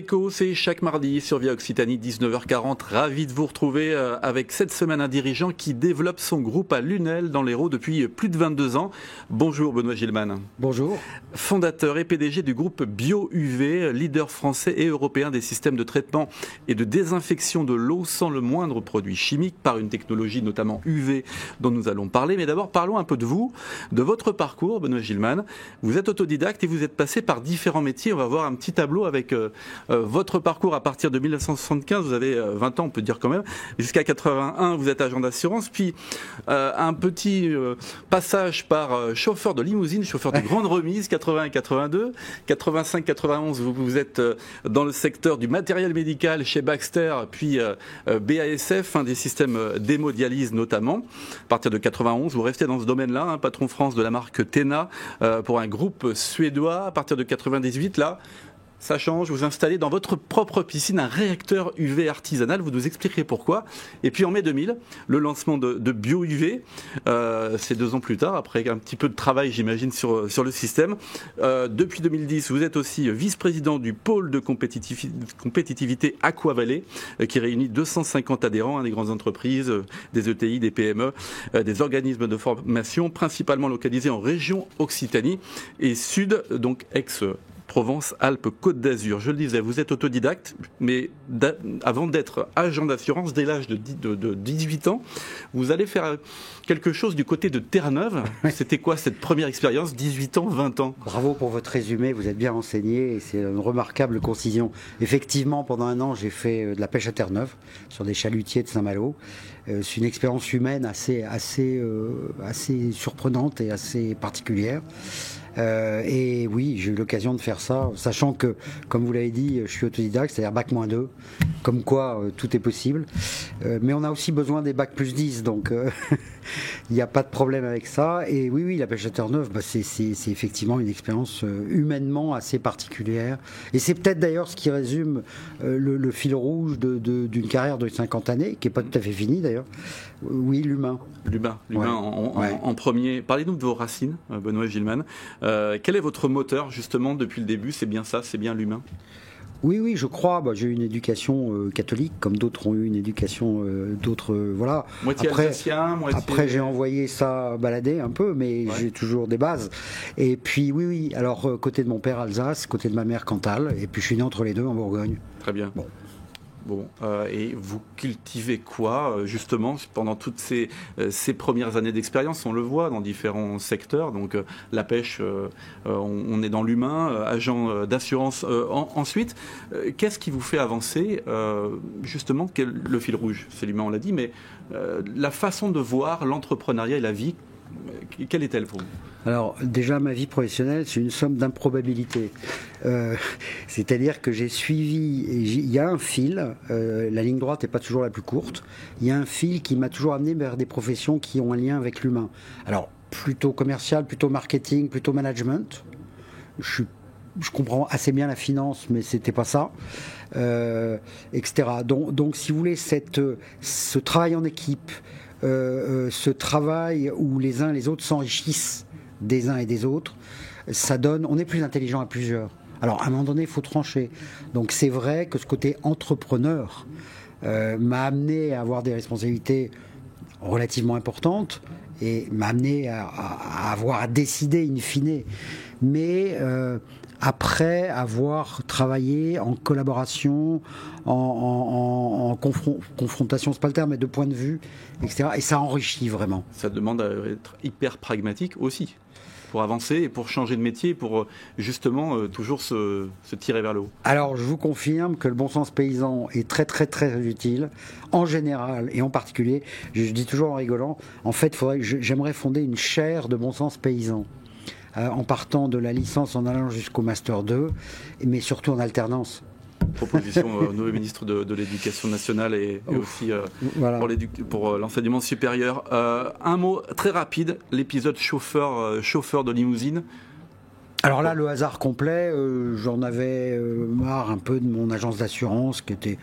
Écho, c'est chaque mardi sur Via Occitanie, 19h40. Ravi de vous retrouver avec cette semaine un dirigeant qui développe son groupe à Lunel dans l'Hérault depuis plus de 22 ans. Bonjour Benoît Gilman. Bonjour. Fondateur et PDG du groupe BioUV, leader français et européen des systèmes de traitement et de désinfection de l'eau sans le moindre produit chimique par une technologie notamment UV dont nous allons parler. Mais d'abord parlons un peu de vous, de votre parcours Benoît Gilman. Vous êtes autodidacte et vous êtes passé par différents métiers. On va voir un petit tableau avec votre parcours à partir de 1975, vous avez 20 ans, on peut dire quand même, jusqu'à 81, vous êtes agent d'assurance, puis un petit passage par chauffeur de limousine, chauffeur de grande remise, 81 et 82, 85, 91, vous êtes dans le secteur du matériel médical chez Baxter, puis BASF, des systèmes d'hémodialyse notamment. À partir de 91, vous restez dans ce domaine-là, patron France de la marque Tena pour un groupe suédois. À partir de 98, là, ça change, vous installez dans votre propre piscine un réacteur UV artisanal, vous nous expliquerez pourquoi. Et puis en mai 2000, le lancement de BioUV, c'est 2 ans plus tard, après un petit peu de travail j'imagine sur le système. Depuis 2010, vous êtes aussi vice-président du pôle de compétitivité Aquavalley, qui réunit 250 adhérents, des grandes entreprises, des ETI, des PME, des organismes de formation, principalement localisés en région Occitanie et Sud, donc Provence-Alpes-Côte d'Azur. Je le disais, vous êtes autodidacte, mais avant d'être agent d'assurance, dès l'âge de 18 ans, vous allez faire quelque chose du côté de Terre-Neuve. C'était quoi cette première expérience, 18 ans, 20 ans? Bravo pour votre résumé, vous êtes bien renseigné et c'est une remarquable concision. Effectivement, pendant 1 an, j'ai fait de la pêche à Terre-Neuve, sur des chalutiers de Saint-Malo. C'est une expérience humaine assez surprenante et assez particulière. Et oui, j'ai eu l'occasion de faire ça, sachant que, comme vous l'avez dit, je suis autodidacte, c'est-à-dire Bac-2, comme quoi tout est possible. Mais on a aussi besoin des Bac+10, donc il n'y a pas de problème avec ça. Et oui, la pêche à Terre-Neuve, c'est effectivement une expérience humainement assez particulière. Et c'est peut-être d'ailleurs ce qui résume le fil rouge d'une carrière de 50 années, qui n'est pas tout à fait finie d'ailleurs. Oui, l'humain. L'humain en premier. Parlez-nous de vos racines, Benoît Gilman. Quel est votre moteur, justement, depuis le début? C'est bien ça, c'est bien l'humain? Oui, je crois. J'ai eu une éducation catholique, comme d'autres ont eu une éducation voilà. Moitié alsacien, moitié... Après, j'ai envoyé ça balader un peu, mais j'ai toujours des bases. Et puis, oui. Alors, côté de mon père, Alsace, côté de ma mère, Cantal. Et puis, je suis né entre les deux, en Bourgogne. Très bien. Bon, et vous cultivez quoi, justement, pendant toutes ces premières années d'expérience? On le voit dans différents secteurs, donc la pêche, on est dans l'humain, agent d'assurance. Ensuite, qu'est-ce qui vous fait avancer, justement, le fil rouge? C'est l'humain, on l'a dit, mais la façon de voir l'entrepreneuriat et la vie, quelle est-elle pour vous? Alors déjà, ma vie professionnelle, c'est une somme d'improbabilités. C'est-à-dire que j'ai suivi, il y a un fil, la ligne droite n'est pas toujours la plus courte, il y a un fil qui m'a toujours amené vers des professions qui ont un lien avec l'humain. Alors plutôt commercial, plutôt marketing, plutôt management. Je comprends assez bien la finance, mais c'était pas ça, etc. Donc si vous voulez, ce travail en équipe, ce travail où les uns et les autres s'enrichissent des uns et des autres, ça donne, on est plus intelligent à plusieurs. Alors à un moment donné, il faut trancher. Donc c'est vrai que ce côté entrepreneur m'a amené à avoir des responsabilités relativement importantes et m'a amené à avoir à décider in fine. Mais après avoir travaillé en collaboration, en confrontation, c'est pas le terme, mais de point de vue, etc. Et ça enrichit vraiment. Ça demande d'être hyper pragmatique aussi, pour avancer et pour changer de métier, pour justement toujours se tirer vers le haut. Alors je vous confirme que le bon sens paysan est très très très utile, en général et en particulier. Je dis toujours en rigolant, en fait j'aimerais fonder une chaire de bon sens paysan. En partant de la licence, en allant jusqu'au Master 2, mais surtout en alternance. Proposition au nouveau ministre de l'Éducation nationale et aussi voilà. pour l'enseignement supérieur. Un mot très rapide, l'épisode chauffeur de limousine. Alors là, le hasard complet, j'en avais marre un peu de mon agence d'assurance qui était...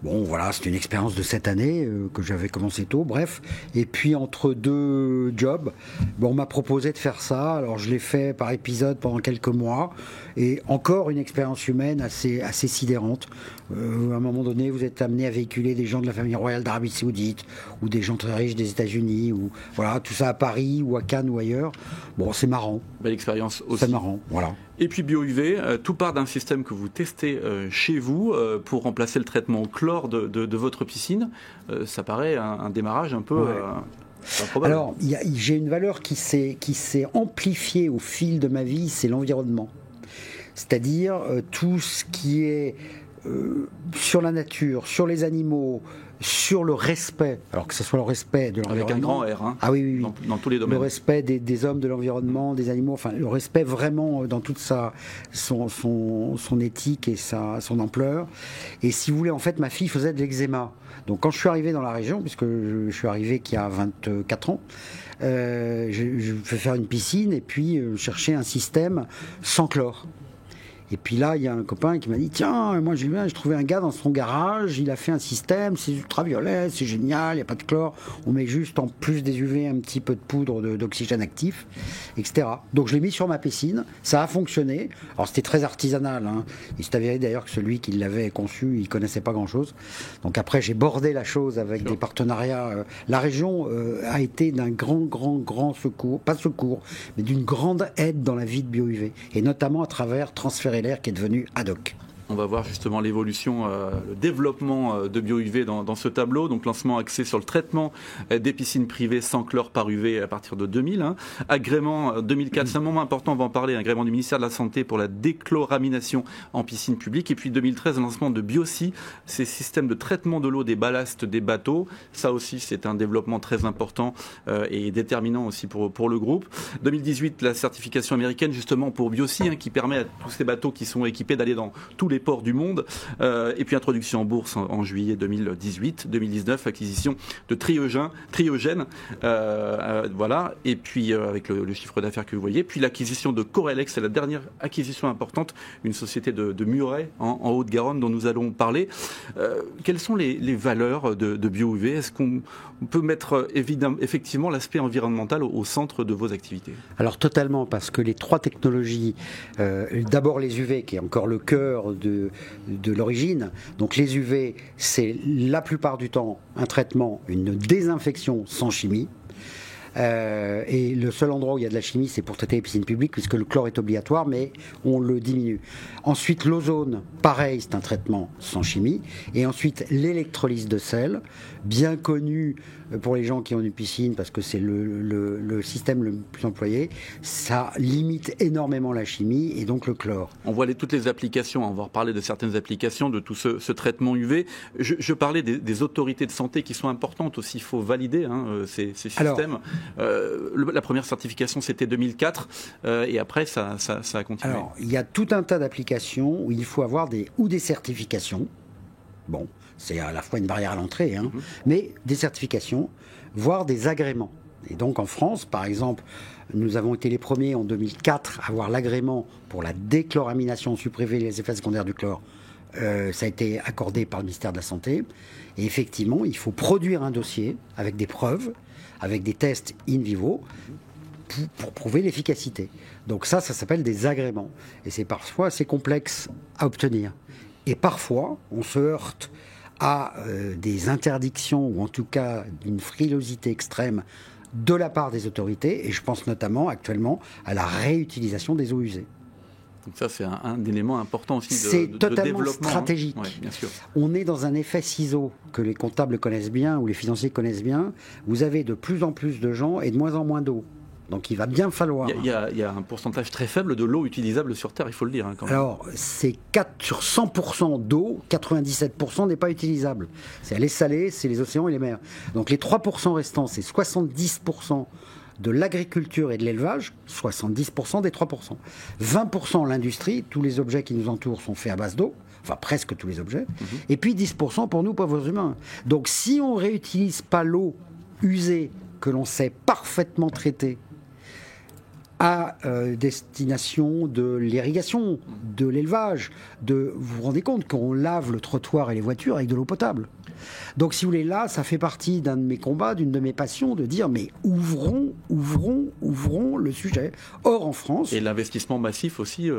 Bon, voilà, c'était une expérience de 7 années que j'avais commencé tôt, bref. Et puis, entre 2 jobs, on m'a proposé de faire ça. Alors, je l'ai fait par épisode pendant quelques mois. Et encore une expérience humaine assez sidérante. À un moment donné, vous êtes amené à véhiculer des gens de la famille royale d'Arabie Saoudite ou des gens très riches des États-Unis, ou voilà, tout ça à Paris ou à Cannes ou ailleurs. Bon, c'est marrant. Belle expérience aussi. C'est marrant, voilà. Et puis BioUV, tout part d'un système que vous testez chez vous pour remplacer le traitement au chlore de votre piscine. Ça paraît un démarrage un peu... improbable. Alors, j'ai une valeur qui s'est amplifiée au fil de ma vie, c'est l'environnement. C'est-à-dire tout ce qui est sur la nature, sur les animaux, sur le respect, alors que ce soit le respect de l'environnement. Avec un grand R, hein, ah oui. Dans tous les domaines. Le respect des hommes, de l'environnement, des animaux, enfin le respect vraiment dans toute son éthique et son ampleur. Et si vous voulez, en fait, ma fille faisait de l'eczéma. Donc quand je suis arrivé dans la région, puisque je suis arrivé qu'il y a 24 ans, je fais faire une piscine et puis chercher un système sans chlore. Et puis là, il y a un copain qui m'a dit, tiens, moi j'ai trouvé un gars dans son garage, il a fait un système, c'est ultraviolet, c'est génial, il n'y a pas de chlore, on met juste en plus des UV un petit peu de poudre d'oxygène actif, etc. Donc je l'ai mis sur ma piscine, ça a fonctionné. Alors c'était très artisanal, hein. Il s'est avéré d'ailleurs que celui qui l'avait conçu, il connaissait pas grand-chose. Donc après j'ai bordé la chose avec des partenariats. La région a été d'un grand secours, pas secours, mais d'une grande aide dans la vie de BioUV, et notamment à travers Transférer l'air qui est devenu ad hoc. On va voir justement l'évolution, le développement de BioUV dans ce tableau. Donc lancement axé sur le traitement des piscines privées sans chlore par UV à partir de 2000. Hein. Agrément 2004, c'est un moment important, on va en parler. Agrément du ministère de la Santé pour la déchloramination en piscine publique. Et puis 2013, lancement de Biosi, ces systèmes de traitement de l'eau des ballasts des bateaux. Ça aussi, c'est un développement très important et déterminant aussi pour le groupe. 2018, la certification américaine justement pour Biosi, hein, qui permet à tous ces bateaux qui sont équipés d'aller dans tous les ports du monde, et puis introduction en bourse en juillet 2018, 2019, acquisition de Triogène, voilà, et puis avec le chiffre d'affaires que vous voyez, puis l'acquisition de Corelex, c'est la dernière acquisition importante, une société de Muret en Haute-Garonne dont nous allons parler. Quelles sont les valeurs de BioUV? Est-ce qu'on peut mettre effectivement l'aspect environnemental au centre de vos activités? Alors totalement, parce que les 3 technologies, d'abord les UV qui est encore le cœur de l'origine. Donc les UV, c'est la plupart du temps un traitement, une désinfection sans chimie. Et le seul endroit où il y a de la chimie, c'est pour traiter les piscines publiques, puisque le chlore est obligatoire, mais on le diminue. Ensuite, l'ozone, pareil, c'est un traitement sans chimie. Et ensuite, l'électrolyse de sel, bien connu pour les gens qui ont une piscine, parce que c'est le système le plus employé. Ça limite énormément la chimie et donc le chlore. On voit toutes les applications, on va reparler de certaines applications de tout ce traitement UV. Je parlais des autorités de santé qui sont importantes aussi, il faut valider ces systèmes. La première certification, c'était 2004, et après, ça a continué. Alors, il y a tout un tas d'applications où il faut avoir des certifications. Bon, c'est à la fois une barrière à l'entrée, hein, mais des certifications, voire des agréments. Et donc, en France, par exemple, nous avons été les premiers en 2004 à avoir l'agrément pour la déchloramination, supprimer les effets secondaires du chlore. Ça a été accordé par le ministère de la Santé. Et effectivement, il faut produire un dossier avec des preuves, avec des tests in vivo, pour prouver l'efficacité. Donc ça s'appelle des agréments. Et c'est parfois assez complexe à obtenir. Et parfois, on se heurte à des interdictions, ou en tout cas d'une frilosité extrême de la part des autorités. Et je pense notamment actuellement à la réutilisation des eaux usées. Donc ça, c'est un élément important aussi c'est de totalement développement. Stratégique. Ouais, bien sûr. On est dans un effet ciseau que les comptables connaissent bien, ou les financiers connaissent bien. Vous avez de plus en plus de gens et de moins en moins d'eau. Donc il va bien falloir... Il y a un pourcentage très faible de l'eau utilisable sur Terre, il faut le dire. Hein, quand même. Alors, c'est 4 sur 100% d'eau, 97% n'est pas utilisable. C'est les salés, c'est les océans et les mers. Donc les 3% restants, c'est 70% de l'agriculture et de l'élevage, 70% des 3%. 20% l'industrie, tous les objets qui nous entourent sont faits à base d'eau, enfin presque tous les objets, et puis 10% pour nous, pauvres humains. Donc si on ne réutilise pas l'eau usée que l'on sait parfaitement traiter, à destination de l'irrigation, de l'élevage. Vous vous rendez compte qu'on lave le trottoir et les voitures avec de l'eau potable. Donc si vous voulez, là, ça fait partie d'un de mes combats, d'une de mes passions, de dire mais ouvrons le sujet. Or en France... Et l'investissement massif aussi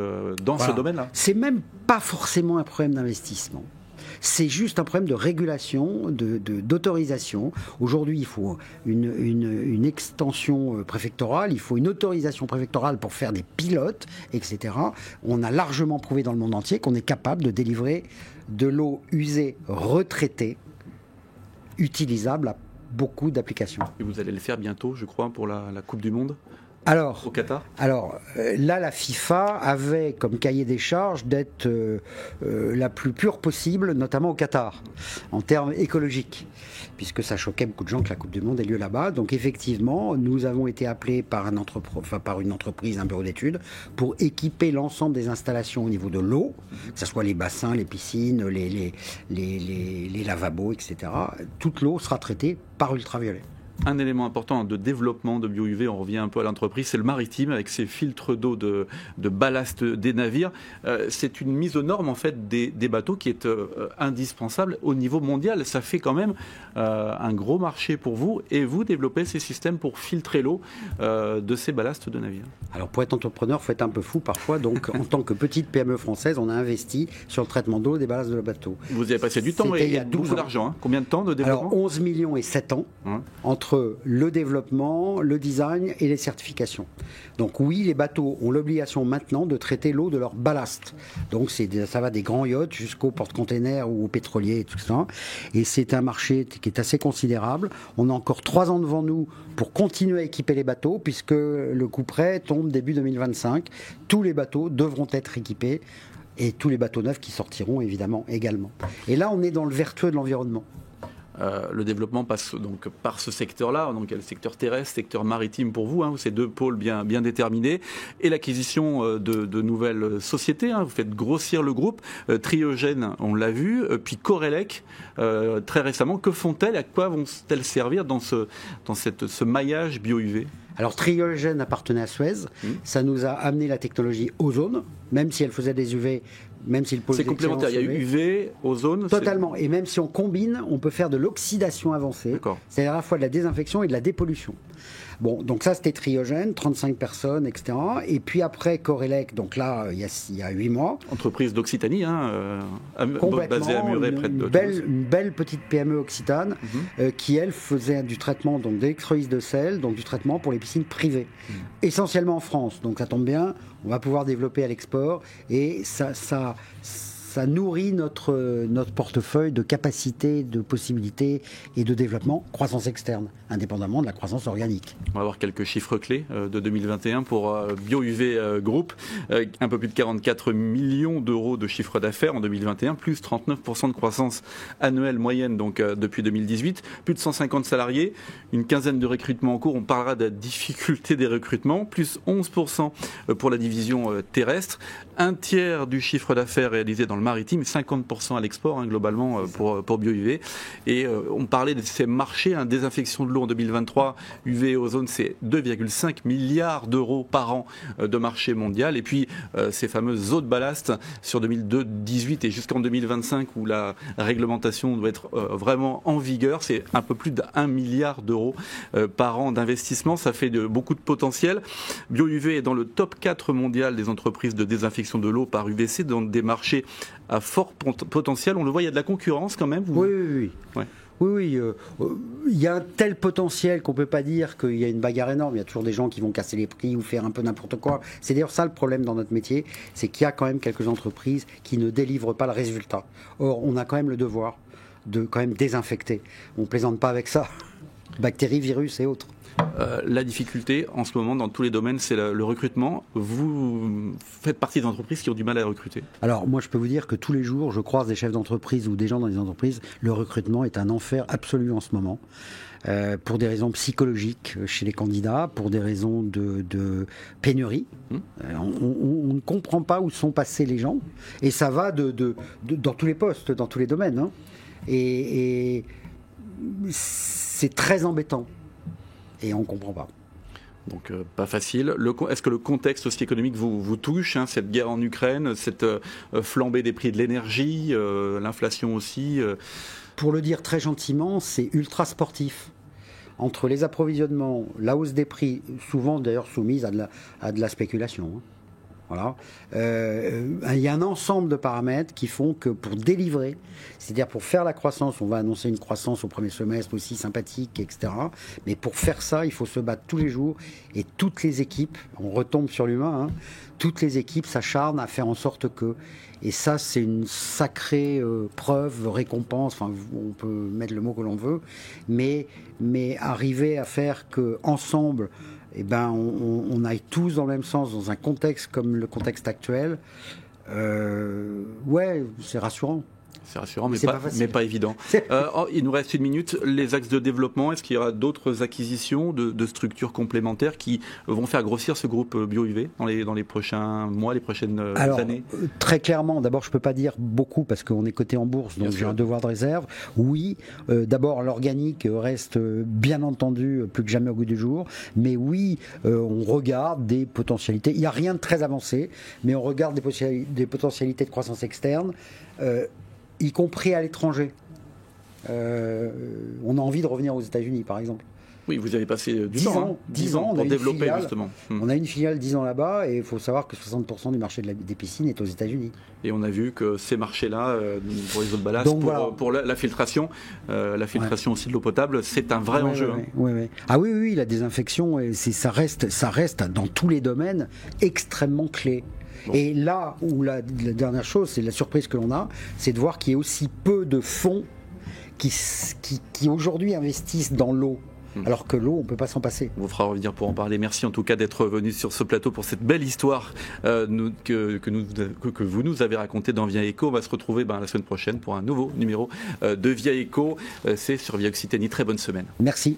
dans ce domaine-là. C'est même pas forcément un problème d'investissement. C'est juste un problème de régulation, d'autorisation. Aujourd'hui, il faut une extension préfectorale, il faut une autorisation préfectorale pour faire des pilotes, etc. On a largement prouvé dans le monde entier qu'on est capable de délivrer de l'eau usée retraitée, utilisable à beaucoup d'applications. Et vous allez le faire bientôt, je crois, pour la Coupe du Monde au Qatar. Alors là, la FIFA avait comme cahier des charges d'être la plus pure possible, notamment au Qatar, en termes écologiques, puisque ça choquait beaucoup de gens que la Coupe du Monde ait lieu là-bas. Donc effectivement, nous avons été appelés par une entreprise, un bureau d'études, pour équiper l'ensemble des installations au niveau de l'eau, que ce soit les bassins, les piscines, les lavabos, etc. Toute l'eau sera traitée par ultraviolet. Un élément important de développement de BioUV, on revient un peu à l'entreprise, c'est le maritime avec ses filtres d'eau de ballast des navires. C'est une mise aux normes en fait des bateaux qui est indispensable au niveau mondial. Ça fait quand même un gros marché pour vous et vous développez ces systèmes pour filtrer l'eau de ces ballasts de navires. Alors pour être entrepreneur, il faut être un peu fou parfois. Donc en tant que petite PME française, on a investi sur le traitement d'eau des ballasts de bateau. Vous avez passé du temps et beaucoup d'argent. Hein. Combien de temps de développement? Alors 11 millions et 7 ans entre le développement, le design et les certifications. Donc oui, les bateaux ont l'obligation maintenant de traiter l'eau de leur ballast. Donc ça va des grands yachts jusqu'aux porte-containers ou aux pétroliers et tout ça. Et c'est un marché qui est assez considérable. On a encore 3 ans devant nous pour continuer à équiper les bateaux puisque le coup près tombe début 2025. Tous les bateaux devront être équipés et tous les bateaux neufs qui sortiront évidemment également. Et là, on est dans le vertueux de l'environnement. Le développement passe donc par ce secteur-là, donc il y a le secteur terrestre, secteur maritime pour vous, ces deux pôles bien déterminés, et l'acquisition de nouvelles sociétés. Vous faites grossir le groupe, Triogène, on l'a vu, puis Corelec, très récemment. Que font-elles? À quoi vont-elles servir dans ce maillage BioUV? Alors Triogène appartenait à Suez, ça nous a amené la technologie ozone, même si elle faisait des UV, même si le pôle c'est complémentaire, il y a eu UV, ozone. Totalement, et même si on combine, on peut faire de l'oxydation avancée, c'est à la fois de la désinfection et de la dépollution. Bon, donc ça c'était Triogène, 35 personnes, etc. Et puis après Corelec, donc là il y a 8 mois. Entreprise d'Occitanie, basée à Muret, près de une belle petite PME occitane qui elle faisait du traitement donc d'électrolyse de sel, donc du traitement pour les piscines privées, essentiellement en France. Donc ça tombe bien, on va pouvoir développer à l'export et ça nourrit notre portefeuille de capacités, de possibilités et de développement, croissance externe, indépendamment de la croissance organique. On va avoir quelques chiffres clés de 2021 pour BioUV Group. Un peu plus de 44 millions d'euros de chiffre d'affaires en 2021, plus 39% de croissance annuelle moyenne donc depuis 2018, plus de 150 salariés, une quinzaine de recrutements en cours. On parlera de la difficulté des recrutements, plus 11% pour la division terrestre, un tiers du chiffre d'affaires réalisé dans le maritime, 50% à l'export globalement pour BioUV. Et on parlait de ces marchés, désinfection de l'eau en 2023, UV et ozone, c'est 2,5 milliards d'euros par an de marché mondial. Et puis ces fameuses eaux de ballast sur 2018 et jusqu'en 2025 où la réglementation doit être vraiment en vigueur, c'est un peu plus d'1 milliard d'euros par an d'investissement. Ça fait beaucoup de potentiel. BioUV est dans le top 4 mondial des entreprises de désinfection de l'eau par UVC, dans des marchés à fort potentiel. On le voit, il y a de la concurrence quand même. Oui. Ouais. Oui, il y a un tel potentiel qu'on ne peut pas dire qu'il y a une bagarre énorme. Il y a toujours des gens qui vont casser les prix ou faire un peu n'importe quoi. C'est d'ailleurs ça le problème dans notre métier, c'est qu'il y a quand même quelques entreprises qui ne délivrent pas le résultat. Or, on a quand même le devoir de quand même désinfecter. On ne plaisante pas avec ça. Bactéries, virus et autres. La difficulté en ce moment dans tous les domaines, c'est le recrutement. Vous faites partie des entreprises qui ont du mal à recruter. Alors moi je peux vous dire que tous les jours je croise des chefs d'entreprise ou des gens dans les entreprises. Le recrutement est un enfer absolu en ce moment. Pour des raisons psychologiques chez les candidats, pour des raisons de pénurie. On ne comprend pas où sont passés les gens. Et ça va dans tous les postes, dans tous les domaines. Et c'est très embêtant. Et on ne comprend pas. Donc pas facile. Est-ce que le contexte aussi économique vous touche, cette guerre en Ukraine, cette flambée des prix de l'énergie, l'inflation aussi Pour le dire très gentiment, c'est ultra sportif. Entre les approvisionnements, la hausse des prix, souvent d'ailleurs soumise à de la spéculation. Voilà. Il y a un ensemble de paramètres qui font que pour délivrer, c'est-à-dire pour faire la croissance, on va annoncer une croissance au premier semestre aussi sympathique, etc. Mais pour faire ça, il faut se battre tous les jours et toutes les équipes, on retombe sur l'humain, toutes les équipes s'acharnent à faire en sorte que, et ça c'est une sacrée preuve, récompense, enfin on peut mettre le mot que l'on veut, mais arriver à faire que ensemble, on aille tous dans le même sens, dans un contexte comme le contexte actuel, c'est rassurant. C'est rassurant, mais pas évident. Il nous reste 1 minute. Les axes de développement, est-ce qu'il y aura d'autres acquisitions de structures complémentaires qui vont faire grossir ce groupe BioUV dans les prochains mois, les prochaines années? Très clairement, d'abord, je ne peux pas dire beaucoup parce qu'on est coté en bourse, donc j'ai un devoir de réserve. Oui, d'abord, l'organique reste bien entendu plus que jamais au goût du jour. Mais oui, on regarde des potentialités. Il n'y a rien de très avancé, mais on regarde des potentialités de croissance externe. Y compris à l'étranger. On a envie de revenir aux États-Unis, par exemple. Oui, vous avez passé 10 ans pour développer filiale, justement. On a une filiale 10 ans là-bas et il faut savoir que 60% du marché des piscines est aux États-Unis. Et on a vu que ces marchés-là, pour les eaux de ballast, pour la filtration, aussi de l'eau potable, c'est un vrai enjeu. Oui. Ah oui, la désinfection, ça reste dans tous les domaines extrêmement clé. Bon. Et là où la dernière chose, c'est la surprise que l'on a, c'est de voir qu'il y a aussi peu de fonds qui aujourd'hui investissent dans l'eau. Alors que l'eau, on ne peut pas s'en passer. On vous fera revenir pour en parler. Merci en tout cas d'être venu sur ce plateau pour cette belle histoire que vous nous avez racontée dans Via Éco. On va se retrouver la semaine prochaine pour un nouveau numéro de Via Éco. C'est sur Via Occitanie. Très bonne semaine. Merci.